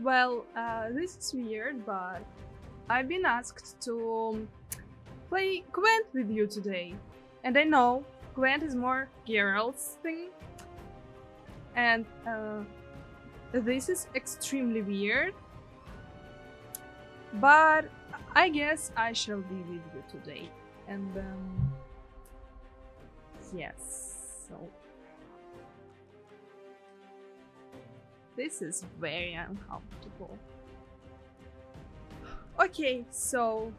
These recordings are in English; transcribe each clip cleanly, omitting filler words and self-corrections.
Well, this is weird, but I've been asked to play Gwent with you today. And I know Gwent is more Geralt's thing. And this is extremely weird. But I guess I shall be with you today. And yes, so this is very uncomfortable. Okay, so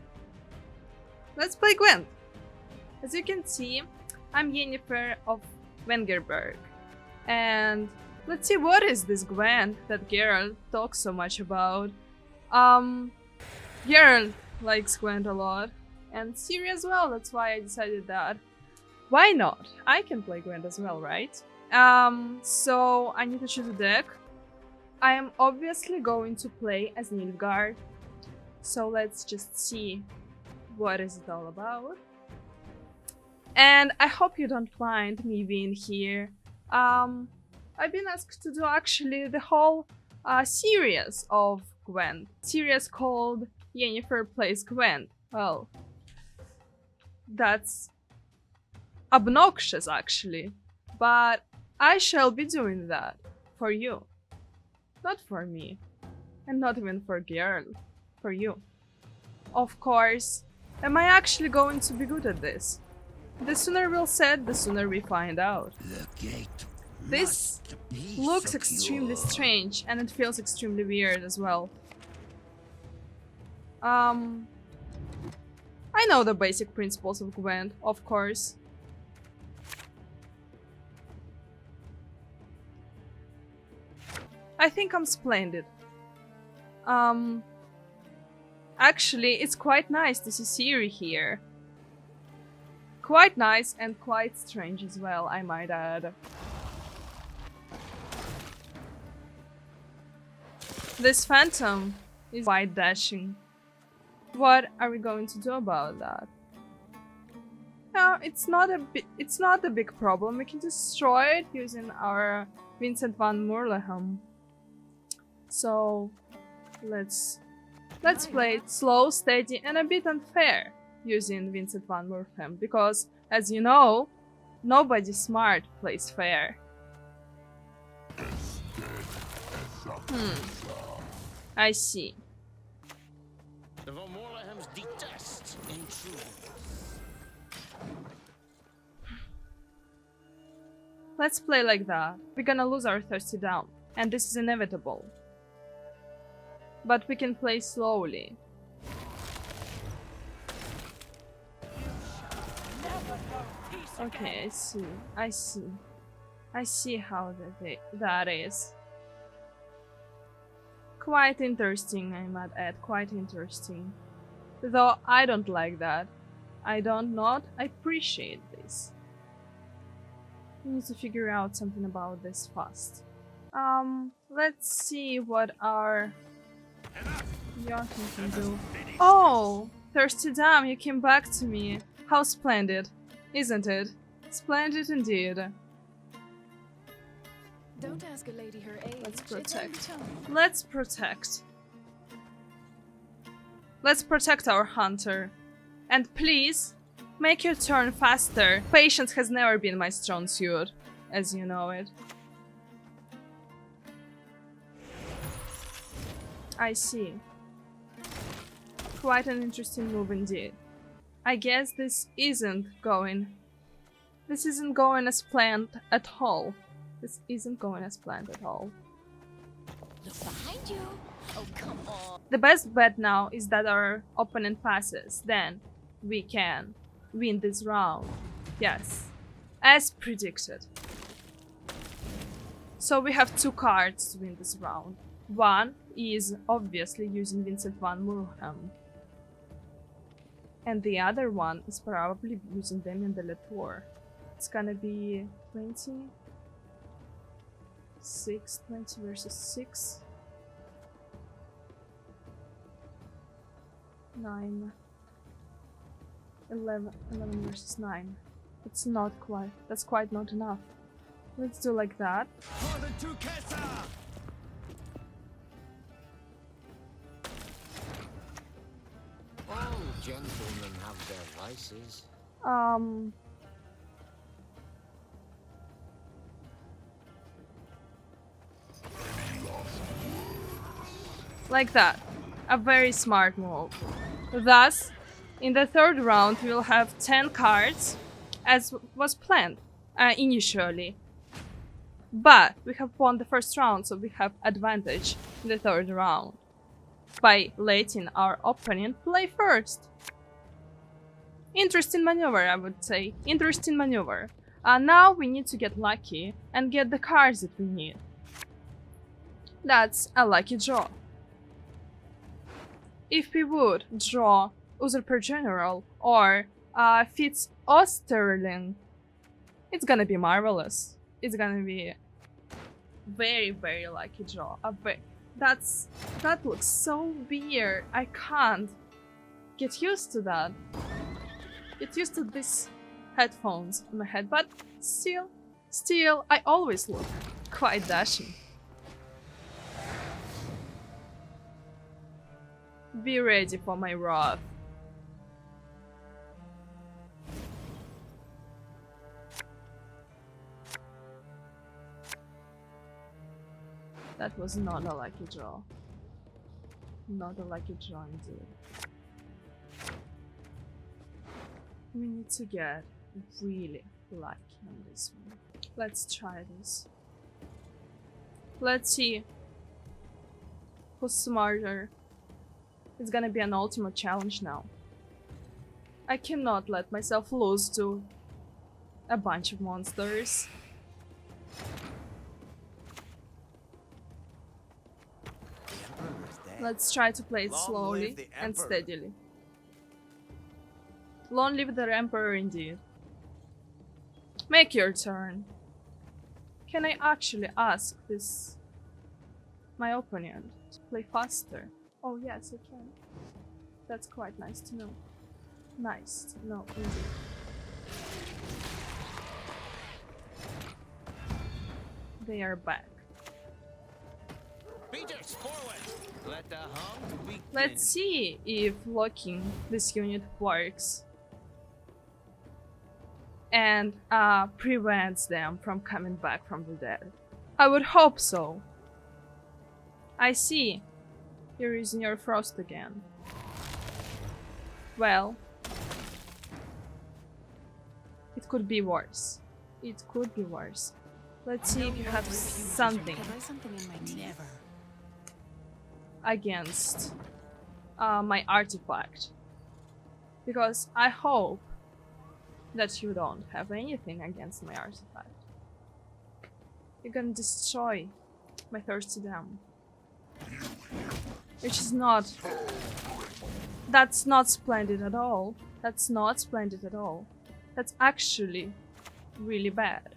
let's play Gwent. As you can see, I'm Yennefer of Wengerberg. And let's see, what is this Gwent that Geralt talks so much about? Geralt likes Gwent a lot. And Ciri as well, that's why I decided that. Why not? I can play Gwent as well, right? So I need to choose a deck. I am obviously going to play as Nilfgaard. So let's just see what is it all about. And I hope you don't mind me being here. I've been asked to do actually the whole series of Gwent. Series called Yennefer Plays Gwent. Well, that's obnoxious actually. But I shall be doing that for you. Not for me. And not even for Geralt. For you. Of course. Am I actually going to be good at this? The sooner we'll set, the sooner we find out. This looks extremely strange, and it feels extremely weird as well. I know the basic principles of Gwent, of course. I think I'm splendid. Actually, it's quite nice to see Ciri here. Quite nice and quite strange as well, I might add. This phantom is quite dashing. What are we going to do about that? No, it's not a big problem. We can destroy it using our Vincent van Moorlehem. So let's play it slow, steady, and a bit unfair using Vincent van Moorlehem, because as you know, nobody smart plays fair. I see. The Van Moorlehems detest intruders. Let's play like that. We're gonna lose our thirsty down, and this is inevitable. But we can play slowly. Okay, I see how that is. Quite interesting, I might add, quite interesting. Though I don't like that. I don't not appreciate this. We need to figure out something about this fast. Let's see what our Joachim can do. Oh! Thirsty Dam, you came back to me. How splendid, isn't it? Splendid indeed. Don't ask a lady her age. Let's protect. Let's protect. Let's protect our hunter. And please, make your turn faster. Patience has never been my strong suit, as you know it. I see. Quite an interesting move indeed. I guess this isn't going as planned at all. This isn't going as planned at all. Look behind you. Oh, come on. The best bet now is that our opponent passes. Then we can win this round. Yes, as predicted. So we have two cards to win this round. One is obviously using Vincent van Moorlehem. And the other one is probably using Damien de Latour. It's gonna be 20 versus 6. 9. 11 versus 9. It's not quite. That's quite not enough. Let's do like that. their vices. Like that. A very smart move. Thus, in the third round, we will have 10 cards, as was planned initially. But we have won the first round, so we have advantage in the third round by letting our opponent play first. Interesting maneuver, I would say. Interesting maneuver. Now we need to get lucky and get the cards that we need. That's a lucky draw. If we would draw Usurper General or Fitz Osterling, it's gonna be marvelous. It's gonna be very, very lucky draw. That looks so weird. I can't get used to that. Get used to these headphones on my head, but still, I always look quite dashing. Be ready for my wrath. That was not a lucky draw. Not a lucky draw indeed. We need to get really lucky on this one. Let's try this. Let's see who's smarter. It's gonna be an ultimate challenge now. I cannot let myself lose to a bunch of monsters. Let's try to play it slowly and steadily. Long live the Emperor indeed. Make your turn. Can I actually ask my opponent to play faster? Oh yes, I can. That's quite nice to know. Nice to know indeed. They are back. Beaters, forward! Let the hunt begin. Let's see if locking this unit works and prevents them from coming back from the dead. I would hope so. I see. You're using your frost again. Well, it could be worse. It could be worse. Let's see if you have something against my artifact. Because I hope that you don't have anything against my artifact. You're gonna destroy my thirsty dam. Which is not... That's not splendid at all. That's not splendid at all. That's actually really bad.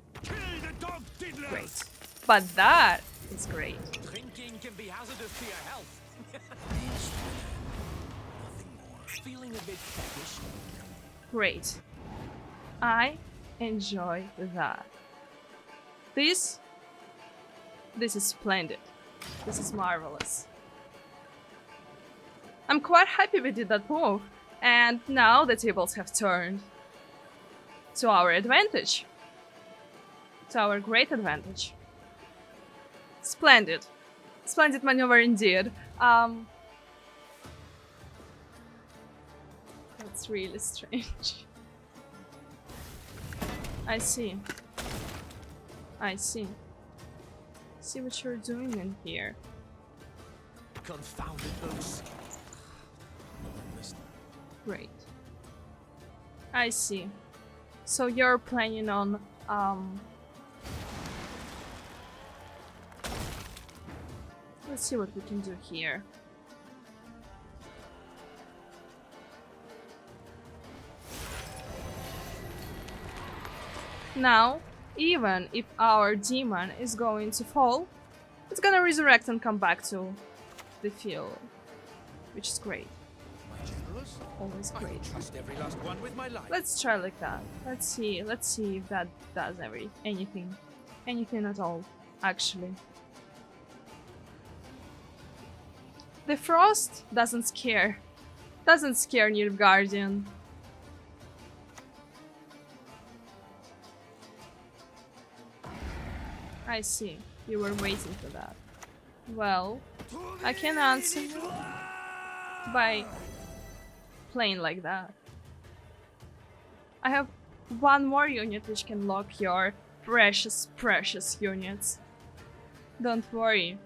Great. But that is great. Drinking can be hazardous to your health. Nothing more. Feeling a bit fetish. Great. I enjoy that. This is splendid. This is marvelous. I'm quite happy we did that move, and now the tables have turned to our advantage. To our great advantage. Splendid. Splendid maneuver indeed. That's really strange. I see. I see. See what you're doing in here. Confounded boots. No one listening. Great. I see. So you're planning on let's see what we can do here. Now, even if our demon is going to fall, it's gonna resurrect and come back to the field, which is great. My generous? Always I great. trust every last one with my life. Let's try like that. Let's see if that does anything at all, actually. The frost doesn't scare Nilfgaardian. I see. You were waiting for that. Well, I can answer you by playing like that. I have one more unit which can lock your precious, precious units. Don't worry.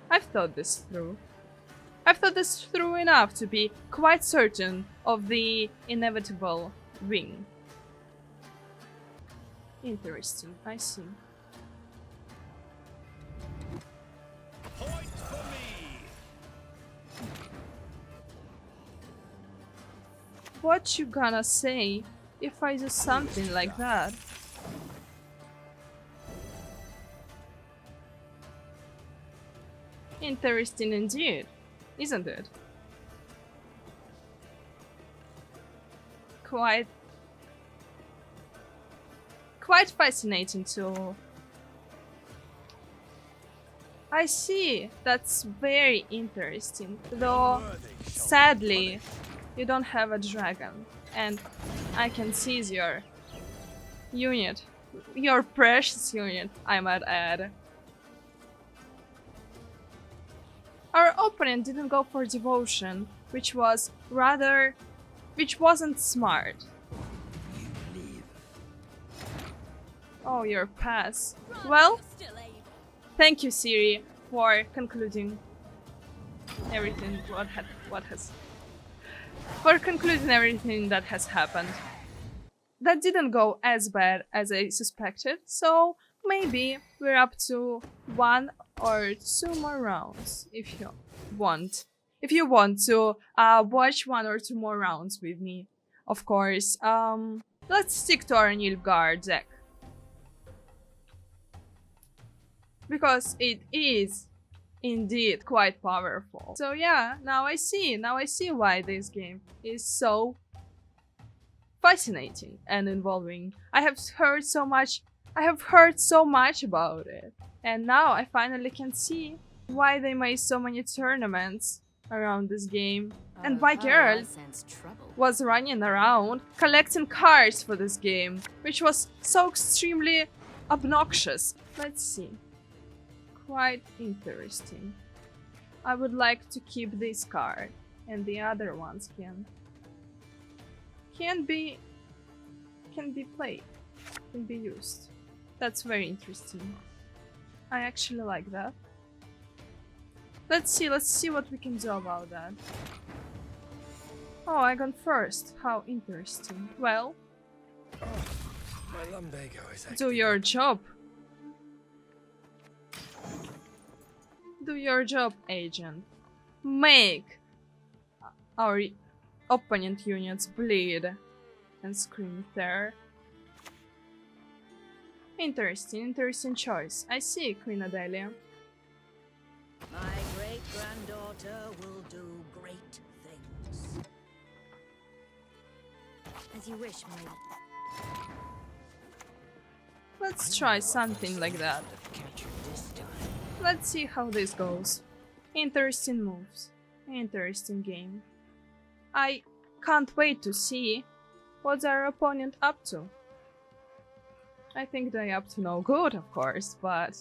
I've thought this through. I've thought this through enough to be quite certain of the inevitable win. Interesting, I see. Point for me. What you gonna say if I do something like that? Interesting indeed, isn't it? Quite fascinating too. I see, that's very interesting. Though, sadly, you don't have a dragon. And I can seize your unit. Your precious unit, I might add. Our opponent didn't go for devotion, which wasn't smart. Oh, your pass. Well, thank you, Siri, for concluding everything everything that has happened. That didn't go as bad as I suspected, so maybe we're up to 1 or 2 more rounds if you want. If you want to watch 1 or 2 more rounds with me, of course. Let's stick to our Nilfgaard deck. Because it is indeed quite powerful. So yeah, now I see why this game is so fascinating and involving. I have heard so much about it, and now I finally can see why they made so many tournaments around this game, and why Geralt was running around collecting cards for this game, which was so extremely obnoxious. Let's see. Quite interesting. I would like to keep this card, and the other ones can be played, can be used. That's very interesting. I actually like that. Let's see what we can do about that. Oh, I gone first. How interesting. Well, My lumbago is do your job. Do your job, agent. Make our opponent units bleed and scream terror. Interesting choice. I see, Queen Adelia. My great-granddaughter will do great things. As you wish, my... Let's try something like that. Catch you this time. Let's see how this goes. Interesting moves. Interesting game. I can't wait to see what's our opponent up to. I think they're up to no good, of course, but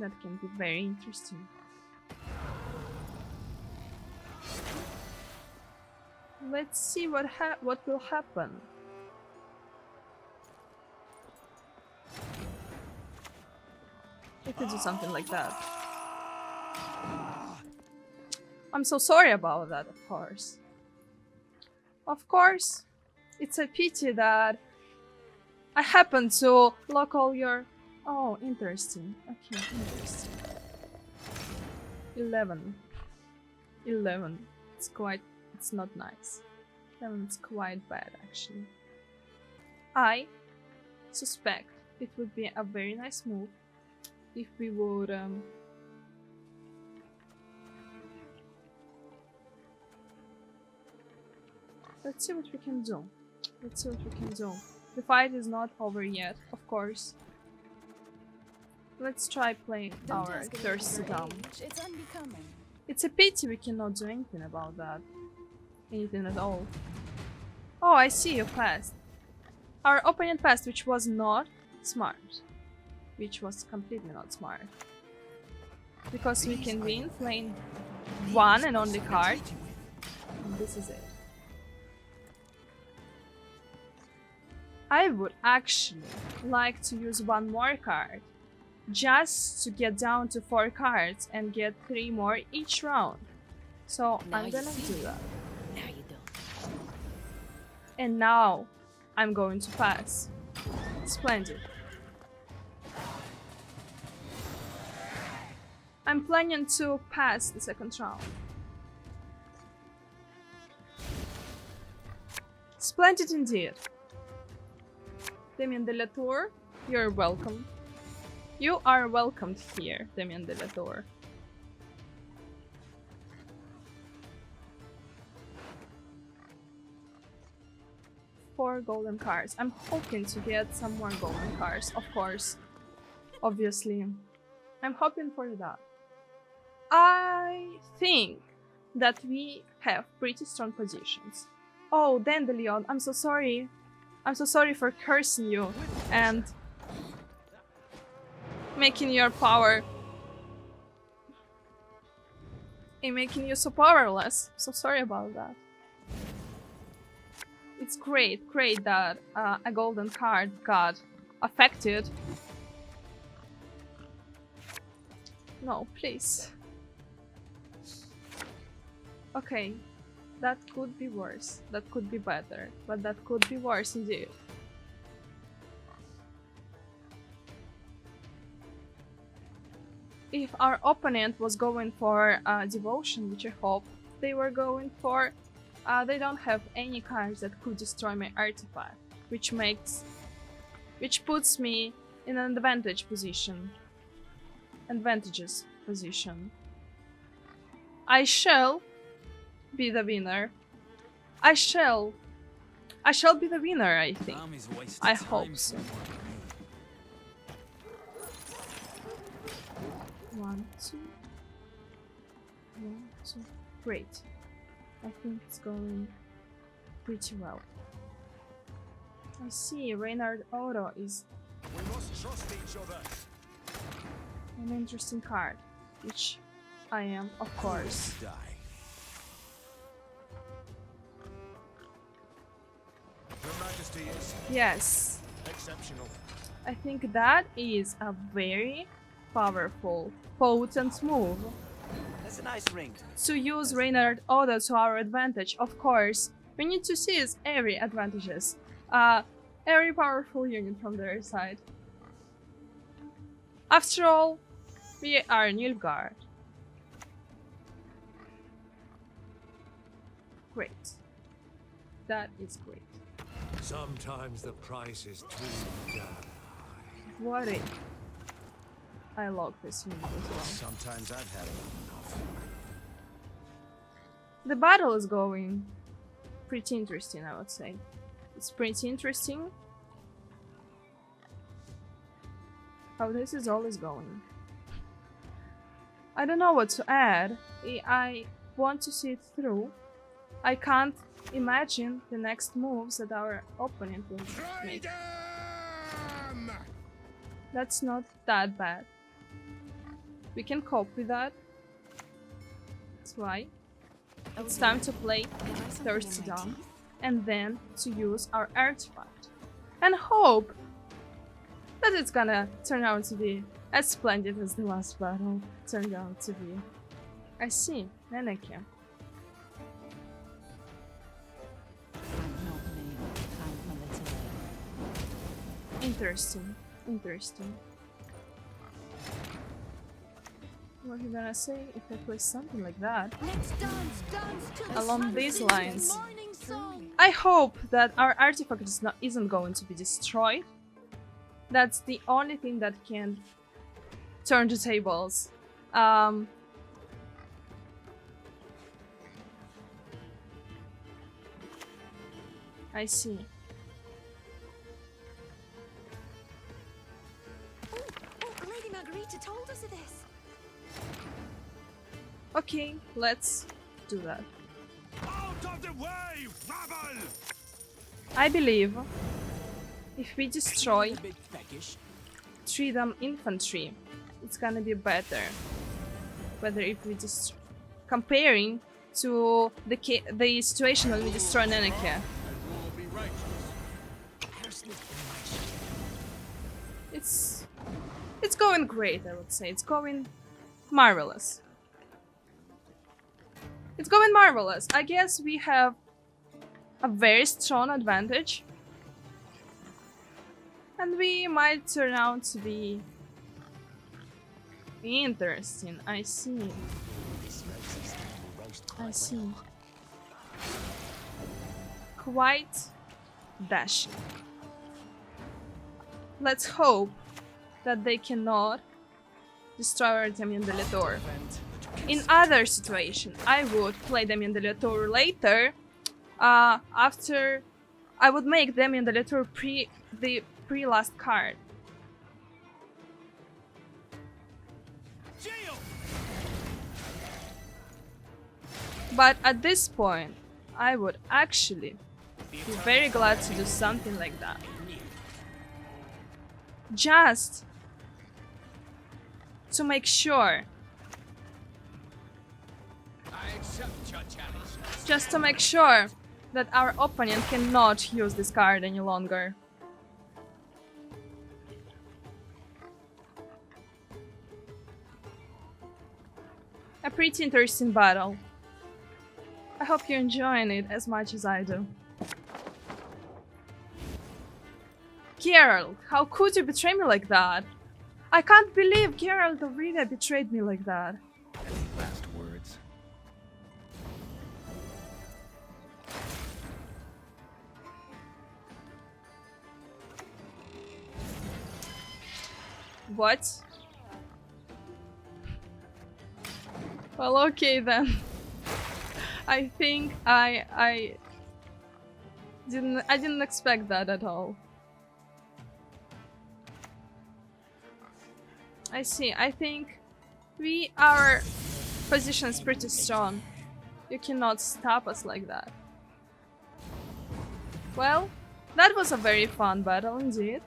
that can be very interesting. Let's see what will happen. If you do something like that. I'm so sorry about that, of course. Of course, it's a pity that I happen to lock all your... Oh, interesting. Okay, interesting. 11. It's not nice. 11 is quite bad, actually. I suspect it would be a very nice move if we would let's see what we can do. The fight is not over yet, of course. Let's try playing our Thirsty Dumb. It's unbecoming. It's a pity we cannot do anything about that. Anything at all. Oh, I see, you passed. Our opponent passed, which was not smart. which was completely not smart. Because we can win playing one and only card. And this is it. I would actually like to use one more card, just to get down to 4 cards and get 3 more each round. So Now I'm you gonna see. do that. Now you don't. And now I'm going to pass. Splendid. I'm planning to pass the second round. Splendid indeed. Damien de la Tour, you're welcome. You are welcomed here, Damien de la Tour. Four golden cards. I'm hoping to get some more golden cards, of course. Obviously. I'm hoping for that. I think that we have pretty strong positions. Oh, Dandelion, I'm so sorry. I'm so sorry for cursing you and making your power and making you so powerless. So sorry about that. It's great that a golden card got affected. No, please. Okay, that could be worse. That could be better, but that could be worse indeed. If our opponent was going for devotion, which I hope they were going for, they don't have any cards that could destroy my artifact, which puts me in an advantageous position. I shall be the winner. I shall be the winner, I think. I hope so. 1, 2. 1, 2. Great. I think it's going pretty well. I see Reynard Otto is We must trust each other. an interesting card, which I am, of course. Die. Your Majesty is Yes, exceptional. I think that is a very powerful, potent move. That's a nice ring. To use Reynard Otto to our advantage, of course. We need to seize every advantages. Every powerful unit from their side. After all, we are Nilfgaard. Great. That is great. Sometimes the price is too damn high. What if I log this unit as well? Sometimes I've had enough. The battle is going pretty interesting, I would say. It's pretty interesting how this is always going. I don't know what to add. I want to see it through. I can't imagine the next moves that our opponent will make. That's not that bad. We can cope with that. That's why it's time to play Thirsty Dawn and then to use our artifact and hope that it's gonna turn out to be as splendid as the last battle turned out to be. I see, Yennefer. Interesting, interesting. What are you gonna say if I play something like that? Let's dance to the Along sun these sings lines. the morning song. I hope that our artifact isn't going to be destroyed. That's the only thing that can turn the tables. I see. Oh, Lady Margarita told us of this. Okay, let's do that. Out of the way, rabble! I believe if we destroy A bit peckish. treat them infantry. It's gonna be better. Whether if we just comparing to the situation when we destroy Yennefer. It's going great, I would say. It's going marvelous. It's going marvelous. I guess we have a very strong advantage. And we might turn out to be interesting. I see. I see. Quite dashing. Let's hope that they cannot destroy our Damien de Letor. In other situation, I would play Damien de Letor later. After I would make Damien de Letor the pre-last card. But at this point, I would actually be very glad to do something like that. Just to make sure. Just to make sure that our opponent cannot use this card any longer. A pretty interesting battle. I hope you're enjoying it as much as I do. Geralt, how could you betray me like that? I can't believe Geralt of Rivia betrayed me like that. Any last words? What? Well, okay then. I think I didn't expect that at all. I see. I think our position is pretty strong. You cannot stop us like that. Well, that was a very fun battle indeed.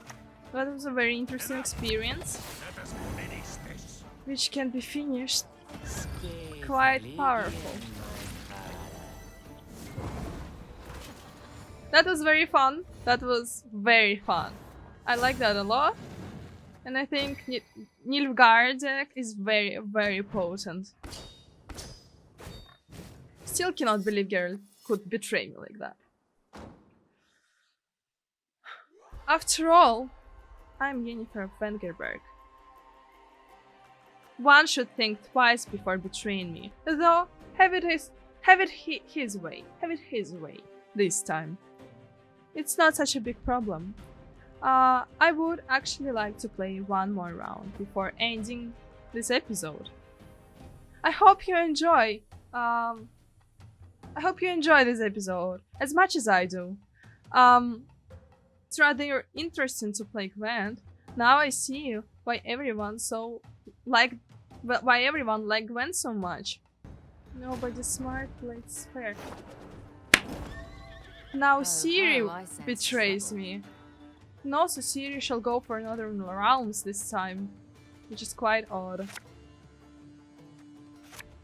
That was a very interesting experience, which can be finished quite powerful. That was very fun. That was very fun. I like that a lot. And I think Nilfgaard deck is very, very potent. Still cannot believe Geralt could betray me like that. After all, I'm Yennefer of Vengerberg. One should think twice before betraying me, though have it his way this time. It's not such a big problem. I would actually like to play one more round before ending this episode. I hope you enjoy. I hope you enjoy this episode as much as I do. It's rather interesting to play Gwent. Now I see why everyone liked Gwent so much. Nobody smart plays fair. Now Ciri betrays me. And also Ciri shall go for Northern Realms this time, which is quite odd.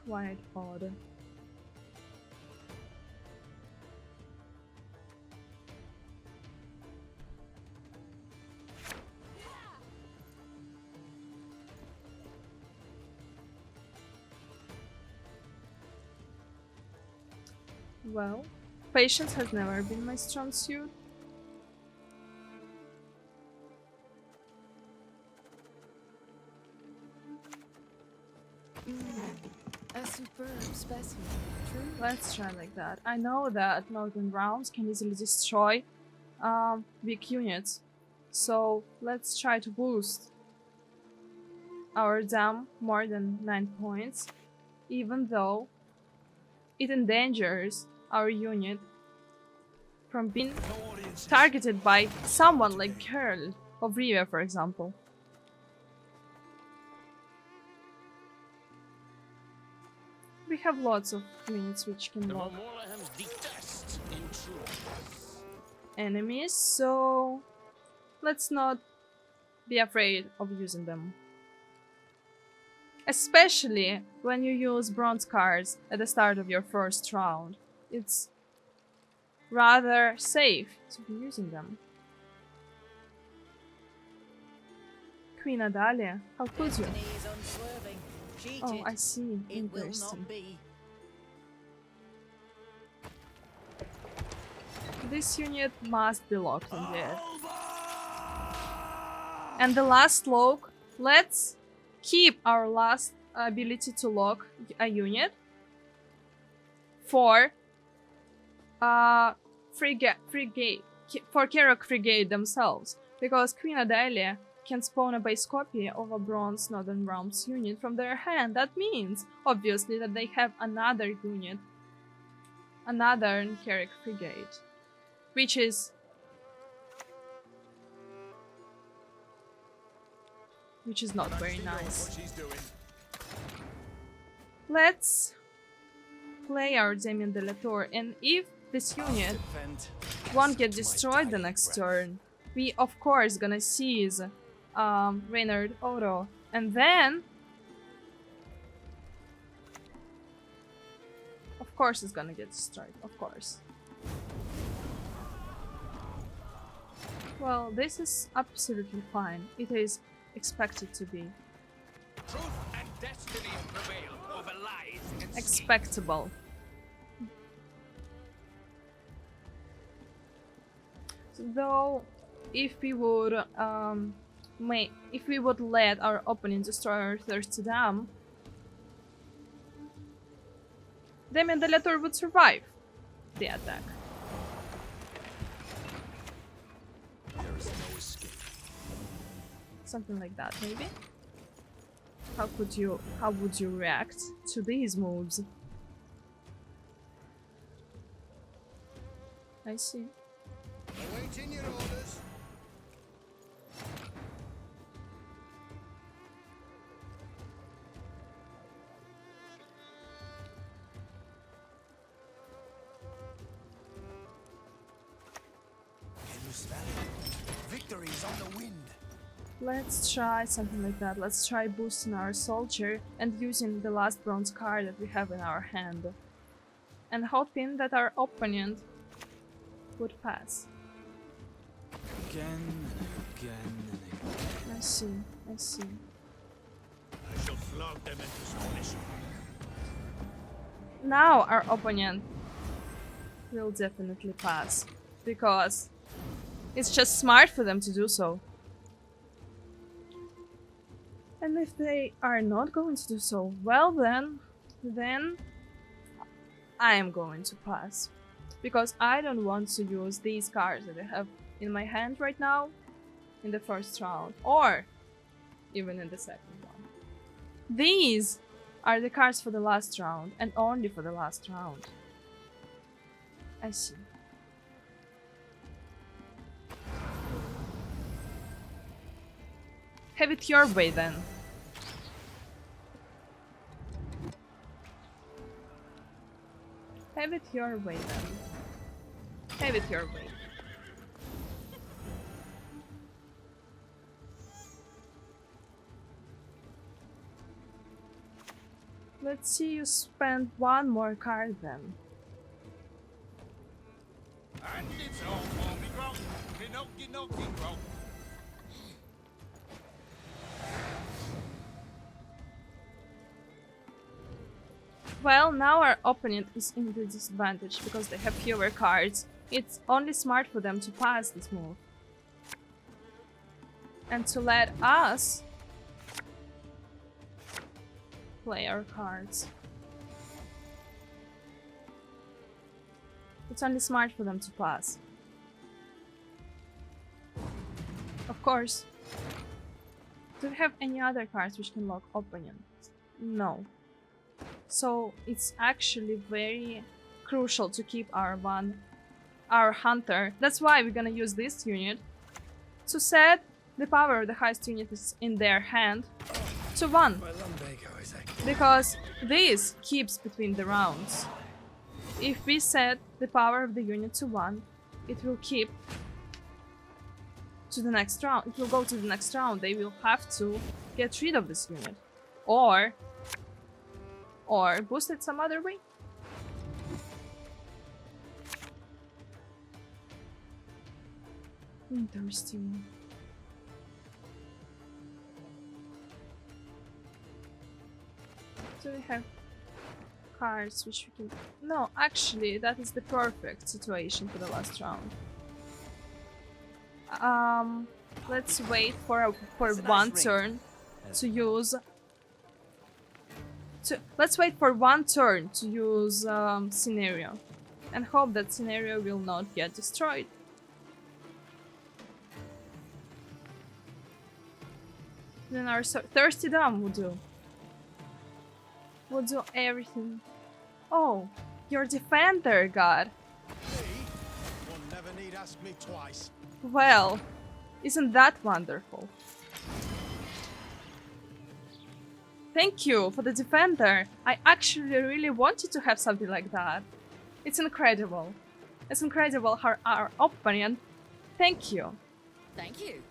Quite odd. Well, patience has never been my strong suit. A superb specimen, true. Let's try like that. I know that Northern Realms can easily destroy big units, so let's try to boost our dam more than 9 points, even though it endangers our unit from being targeted by someone like Geralt of Rivia, for example. We have lots of units which can block enemies, so let's not be afraid of using them. Especially when you use bronze cards at the start of your first round. It's rather safe to be using them. Queen Adalia, how could you? Destiny is unswerving. Cheated. Oh, I see. It will Interesting. not be. This unit must be locked in there. And the last lock, let's keep our last ability to lock a unit for Kerok Frigate themselves, because Queen Adalia can spawn a base copy of a Bronze Northern Realms unit from their hand. That means, obviously, that they have another unit, another Kerok Frigate, which is not very nice. Let's play our Damien de la Tour, and if this unit won't get destroyed the next turn, we of course gonna seize Reynard Otto, and then of course it's gonna get destroyed, of course. Well, this is absolutely fine. It is expected to be. Truth and destiny prevail over lies and Expectable. Though, if we would let our opponent destroy our thirsty dam, Damien de la Tour would survive the attack. there is no escape. Something like that, maybe. How would you react to these moves? I see. Awaiting your orders. Victory is on the wind. Let's try something like that. Let's try boosting our soldier and using the last bronze card that we have in our hand. And hoping that our opponent would pass. Again and again and again. I see, I see. I shall flog them into submission. Now our opponent will definitely pass, because it's just smart for them to do so. And if they are not going to do so, well then I am going to pass. Because I don't want to use these cards that I have in my hand right now in the first round, or even in the second one. These are the cards for the last round, and only for the last round. I see. Have it your way then. Have it your way then. Have it your way. Let's see you spend one more card then. And it's all for me, Grog. Gnocchi, gnocchi, Grog. Well, now our opponent is in the disadvantage because they have fewer cards. It's only smart for them to pass this move. And to let us play our cards. It's only smart for them to pass. Of course. Do we have any other cards which can lock opponents? No. So it's actually very crucial to keep our hunter. That's why we're gonna use this unit to set the power of the highest unit is in their hand to 1. Because this keeps between the rounds. If we set the power of the unit to 1, it will keep to the next round. It will go to the next round. They will have to get rid of this unit. Or boost it some other way. Interesting. Do we have cards which we can... No, actually, that is the perfect situation for the last round. Let's wait for one turn to use... let's wait for one turn to use scenario. And hope that scenario will not get destroyed. Then our thirsty dam would do. We'll do everything. Oh, your defender, God. One never need ask me twice. Well, isn't that wonderful? Thank you for the defender. I actually really wanted to have something like that. It's incredible. It's incredible how our opponent... Thank you. Thank you.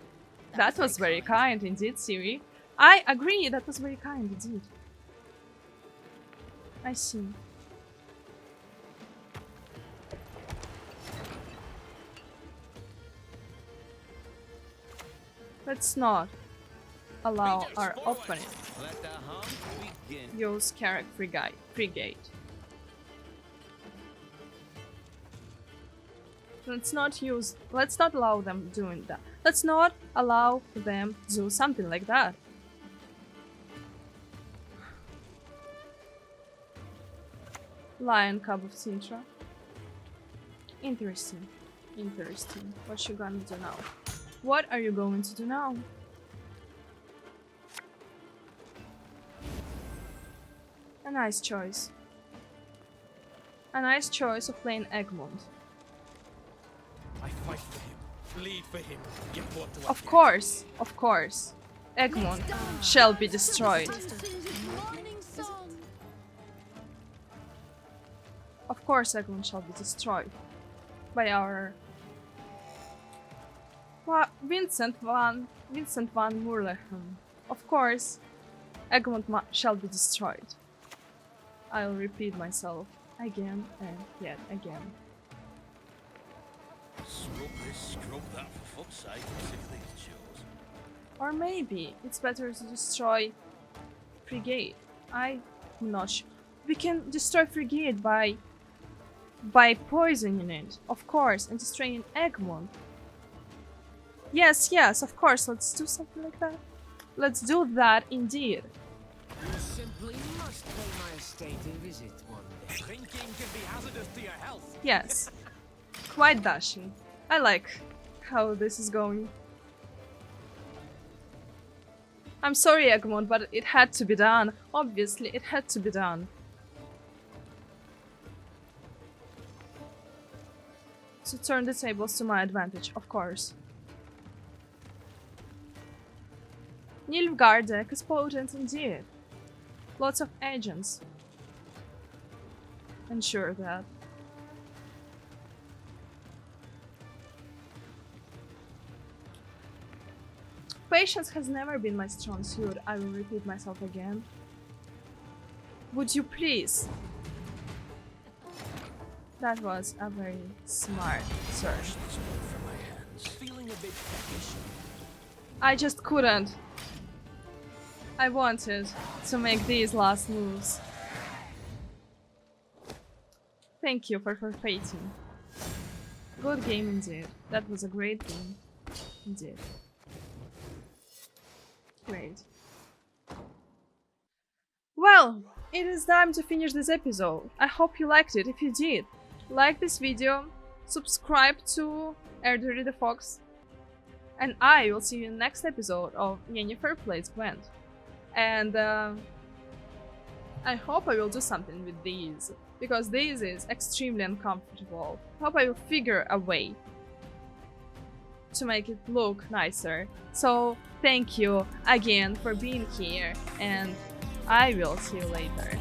That was very kind indeed, Siri. I agree, that was very kind indeed. I see. Let's not allow our opponent Let the hunt begin. use Carrack Frigate. Let's not allow them doing that. Let's not allow them to do something like that. Lion Cub of Sintra. Interesting. Interesting. What you gonna do now? What are you going to do now? A nice choice. A nice choice of playing Egmont. I fight for him. Bleed for him. Yet what do I Of get? course, of course. Egmont shall be destroyed. Of course Egmont shall be destroyed. By our... Vincent van Moerlechem. Of course, Egmont shall be destroyed. I'll repeat myself again and yet again. Scrub this, scrub that, for fuck's sake. Sick of these chills. Or maybe it's better to destroy Frigate. I'm not sure. We can destroy Frigate by poisoning it, of course, and destroying Egmont. Yes, yes, of course, let's do something like that. Let's do that indeed. You simply must pay my estate a visit one day. Drinking can be hazardous to your health. Yes. Quite dashing. I like how this is going. I'm sorry, Egmont, but it had to be done. Obviously, it had to be done. To turn the tables to my advantage, of course. Nilfgaard deck is potent indeed. Lots of agents. Ensure that. Patience has never been my strong suit. I will repeat myself again. Would you please? That was a very smart search. This blood from my hands. Feeling a bit peckish. I just couldn't. I wanted to make these last moves. Thank you for fighting. Good game indeed. That was a great game. Indeed. Great. Well, it is time to finish this episode. I hope you liked it. If you did, like this video, subscribe to Erduri the Fox, and I will see you in the next episode of Yennefer Plays Gwent. And I hope I will do something with these, because this is extremely uncomfortable. I hope I will figure a way to make it look nicer. So thank you again for being here, and I will see you later.